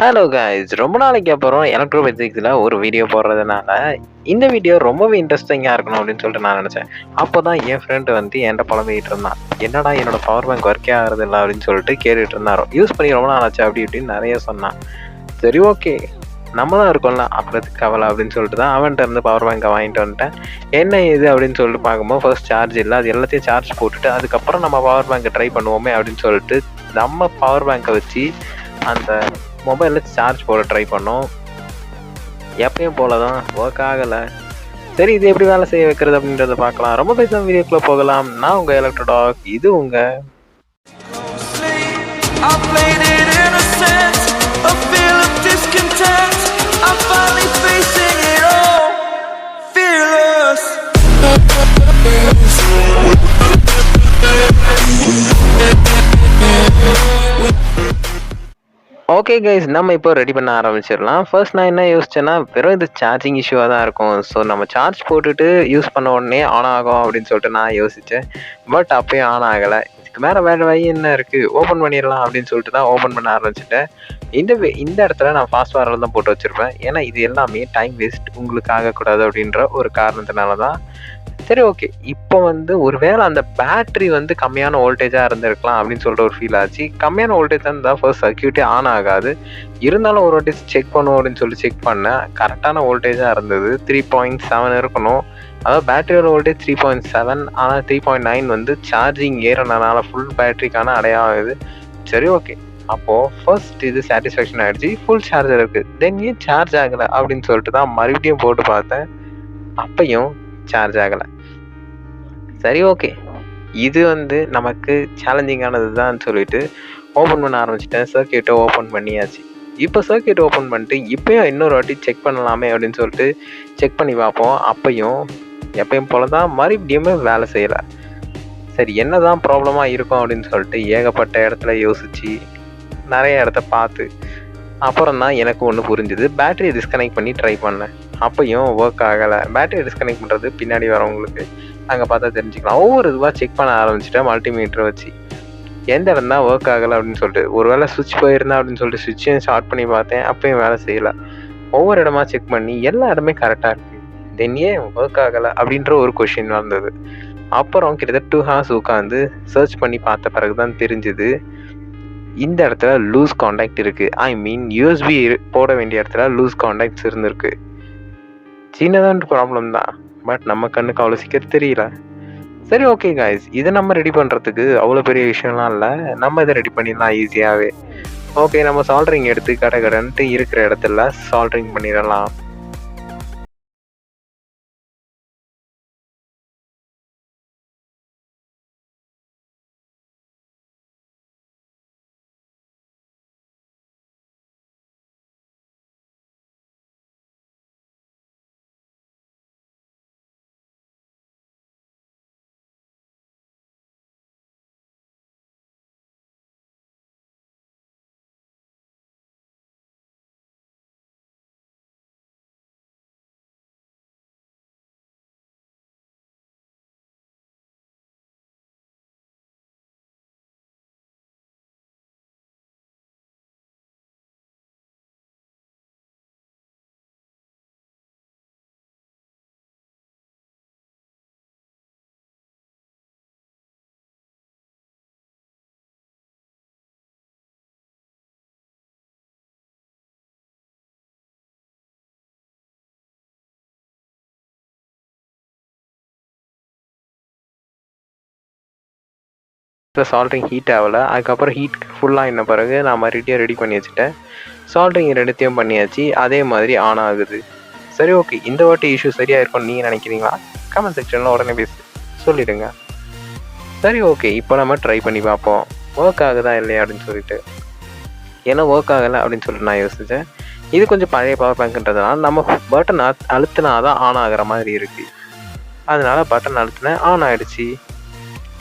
Hello guys, ரொம்ப நாளைக்கு அப்புறம் எலக்ட்ரோ பிசிக்ஸில் ஒரு வீடியோ போடுறதுனால இந்த வீடியோ ரொம்பவே இன்ட்ரெஸ்டிங்காக இருக்கணும் அப்படின்னு சொல்லிட்டு நான் நினச்சேன். அப்போ தான் என் ஃப்ரெண்டு வந்து என்கிட்ட புலம்பிக்கிட்டு இருந்தான். என்னடா என்னோட பவர் பேங்க் ஒர்க்கே ஆகிறது இல்லை அப்படின்னு சொல்லிட்டு கேட்டுட்டு இருந்தாரோ. யூஸ் பண்ணி ரொம்ப நாள் ஆச்சு அப்படி இப்படின்னு நிறைய சொன்னான். சரி, ஓகே, நம்ம தான் இருக்கோம்ல, அப்புறத்துக்கு கவலை அப்படின்னு சொல்லிட்டு தான் அவன்கிட்ட இருந்து பவர் பேங்கை வாங்கிட்டு வந்துட்டேன். என்ன இது அப்படின்னு சொல்லிட்டு பார்க்கும்போது ஃபர்ஸ்ட் சார்ஜ் இல்லை, அது எல்லாத்தையும் சார்ஜ் போட்டுட்டு அதுக்கப்புறம் நம்ம பவர் பேங்கை ட்ரை பண்ணுவோமே அப்படின்னு சொல்லிட்டு நம்ம பவர் பேங்கை வச்சு அந்த மொபைலில் சார்ஜ் போட ட்ரை பண்ணோம். எப்பயும் போல தான் ஒர்க் ஆகலை. சரி, இது எப்படி வேலை செய்ய வைக்கிறது அப்படின்றத பார்க்கலாம். ரொம்ப பேசாம வீடியோக்குள்ளே போகலாம். நான் உங்கள் எலக்ட்ரோ டாக், இது உங்கள் ஓகே கைஸ், நம்ம இப்போ ரெடி பண்ண ஆரம்பிச்சிடலாம். ஃபர்ஸ்ட் நான் என்ன யோசிச்சேன்னா, வெறும் இது சார்ஜிங் இஷ்யூவாக தான் இருக்கும். ஸோ நம்ம சார்ஜ் போட்டுட்டு யூஸ் பண்ண உடனே ஆன் ஆகும் அப்படின்னு சொல்லிட்டு நான் யோசித்தேன். பட் அப்பயும் ஆன் ஆகலை. இதுக்கு மேலே வேறு வழி என்ன இருக்குது, ஓப்பன் பண்ணிடலாம் அப்படின்னு சொல்லிட்டு தான் ஓப்பன் பண்ண ஆரம்பிச்சிட்டேன். இந்த இடத்துல நான் ஃபாஸ்ட் ஃபார்வர்டில் தான் போட்டு வச்சுருப்பேன். ஏன்னா இது எல்லாமே டைம் வேஸ்ட் உங்களுக்கு ஆகக்கூடாது அப்படின்ற ஒரு காரணத்தினால தான். சரி, ஓகே, இப்போ வந்து ஒரு வேளை அந்த பேட்ரி வந்து கம்மியான வோல்டேஜாக இருந்திருக்கலாம் அப்படின்னு சொல்லிட்டு ஒரு ஃபீல் ஆச்சு. கம்மியான வோல்டேஜ் இருந்தால் ஃபர்ஸ்ட் சர்க்யூட்டே ஆன் ஆகாது. இருந்தாலும் ஒரு வாட்டி செக் பண்ணுவோம் அப்படின்னு சொல்லி செக் பண்ணேன். கரெக்டான வோல்டேஜாக இருந்தது. 3.7 இருக்கணும். அதாவது பேட்டரியோட வோல்டேஜ் 3.7, ஆனால் 3.9 வந்து சார்ஜிங் ஏறினனால ஃபுல் பேட்டரிக்கான அடையாளம் இது. சரி, ஓகே, அப்போது ஃபர்ஸ்ட் இது சாட்டிஸ்ஃபேக்ஷன் ஆகிடுச்சு. ஃபுல் சார்ஜர் இருக்குது. தென் ஏன் சார்ஜ் ஆகலை அப்படின்னு சொல்லிட்டு தான் மறுபடியும் போட்டு பார்த்தேன். அப்பையும் சார்ஜ் ஆகலை. சரி, ஓகே, இது வந்து நமக்கு சேலஞ்சிங்கானது தான் சொல்லிட்டு ஓப்பன் பண்ண ஆரம்பிச்சிட்டேன். சர்க்யூட்டை ஓப்பன் பண்ணியாச்சு. இப்போ சர்க்யூட் ஓப்பன் பண்ணிட்டு இப்போயும் இன்னொரு வாட்டி செக் பண்ணலாமே அப்படின்னு சொல்லிட்டு செக் பண்ணி பார்ப்போம். அப்பையும் எப்பயும் போல தான் மறுபடியுமே வேலை செய்யலை. சரி, என்ன தான் ப்ராப்ளமாக இருக்கும் அப்படின்னு சொல்லிட்டு ஏகப்பட்ட இடத்துல யோசித்து நிறைய இடத்த பார்த்து அப்புறம் தான் எனக்கு ஒன்று புரிஞ்சுது. பேட்டரியை டிஸ்கனெக்ட் பண்ணி ட்ரை பண்ணேன். அப்பையும் ஒர்க் ஆகலை. பேட்டரியை டிஸ்கனெக்ட் பண்ணுறது பின்னாடி வரவங்களுக்கு அங்கே பார்த்தா தெரிஞ்சுக்கலாம். ஒவ்வொரு இதுவாக செக் பண்ண ஆரம்பிச்சிட்டேன் மல்டிமீட்டரை வச்சு. எந்த இடம் தான் ஒர்க் ஆகலை அப்படின்னு சொல்லிட்டு. ஒரு வேளை சுவிட்ச் போயிருந்தா அப்படின்னு சொல்லிட்டு சுவிட்சையும் ஸ்டார்ட் பண்ணி பார்த்தேன். அப்பயும் வேலை செய்யலை. ஒவ்வொரு இடமா செக் பண்ணி எல்லா இடமே கரெக்டாக இருக்குது. தென் ஏன் ஒர்க் ஆகலை அப்படின்ற ஒரு கொஷின் வந்தது. அப்புறம் கிட்டத்தட்ட 2 hours உட்காந்து சர்ச் பண்ணி பார்த்த பிறகு தான் தெரிஞ்சுது இந்த இடத்துல லூஸ் காண்டாக்ட் இருக்குது. ஐ மீன் யூஎஸ்பி போட வேண்டிய இடத்துல லூஸ் காண்டாக்ட்ஸ் இருந்திருக்கு. சின்னதான் ப்ராப்ளம் தான், பட் நம்ம கண்ணுக்கு அவ்வளோ சீக்கிரம் தெரியல. சரி, ஓகே கைஸ், இதை நம்ம ரெடி பண்ணுறதுக்கு அவ்வளோ பெரிய விஷயம்லாம் இல்லை. நம்ம இதை ரெடி பண்ணிடலாம் ஈஸியாகவே. ஓகே, நம்ம சால்ட்ரிங் எடுத்து கடன்ட்டு இருக்கிற இடத்துல சால்ட்ரிங் பண்ணிடலாம். சால்ட்ரிங் ஹீட் ஆகலை. அதுக்கப்புறம் ஹீட் ஃபுல்லாக இன்ன பிறகு நான் மறுபடியும் ரெடி பண்ணி வச்சுட்டேன். சால்ட்ரிங் ரெண்டுத்தையும் பண்ணியாச்சு. அதே மாதிரி ஆன் ஆகுது. சரி, ஓகே, இந்த வாட்டி இஷ்யூ சரியாக இருக்கும்னு நீங்கள் நினைக்கிறீங்களா? கமெண்ட் செக்ஷனில் உடனே சொல்லிடுங்க. சரி, ஓகே, இப்போ நம்ம ட்ரை பண்ணி பார்ப்போம் ஒர்க் ஆகுதா இல்லையா அப்படின்னு சொல்லிட்டு. ஏன்னா ஒர்க் ஆகலை அப்படின்னு சொல்லிட்டு நான் யோசித்தேன். இது கொஞ்சம் பழைய பவர் பேங்க்ன்றதுனால நம்ம பட்டன் அழுத்தினா தான் ஆன் ஆகிற மாதிரி இருக்குது. அதனால பட்டன் அழுத்தினேன், ஆன் ஆகிடுச்சு.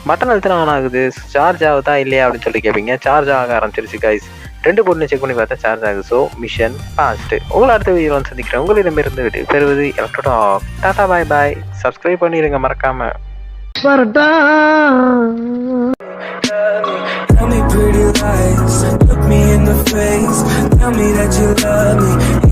பட்டன் அழுத்தினா ஆன் ஆகுது. சார்ஜ் ஆகுதா இல்லையா அப்படின்னு சொல்லி கேட்பீங்க. சார்ஜ் ஆக ஆரம்பிச்சிருச்சு கைஸ். 2 பொண்ணு செக் பண்ணி பார்த்தா சார்ஜ் ஆகுது. So mission passed. உங்களை அடுத்த வீடியோவில் சந்திக்கிறேன். உங்களிடமிருந்து விட்டு பெறுவது electro talk. Tata, bye bye. Subscribe பண்ணிடுங்க மறக்காம. Tell me pretty lies, look me me in the face, tell me that you love me.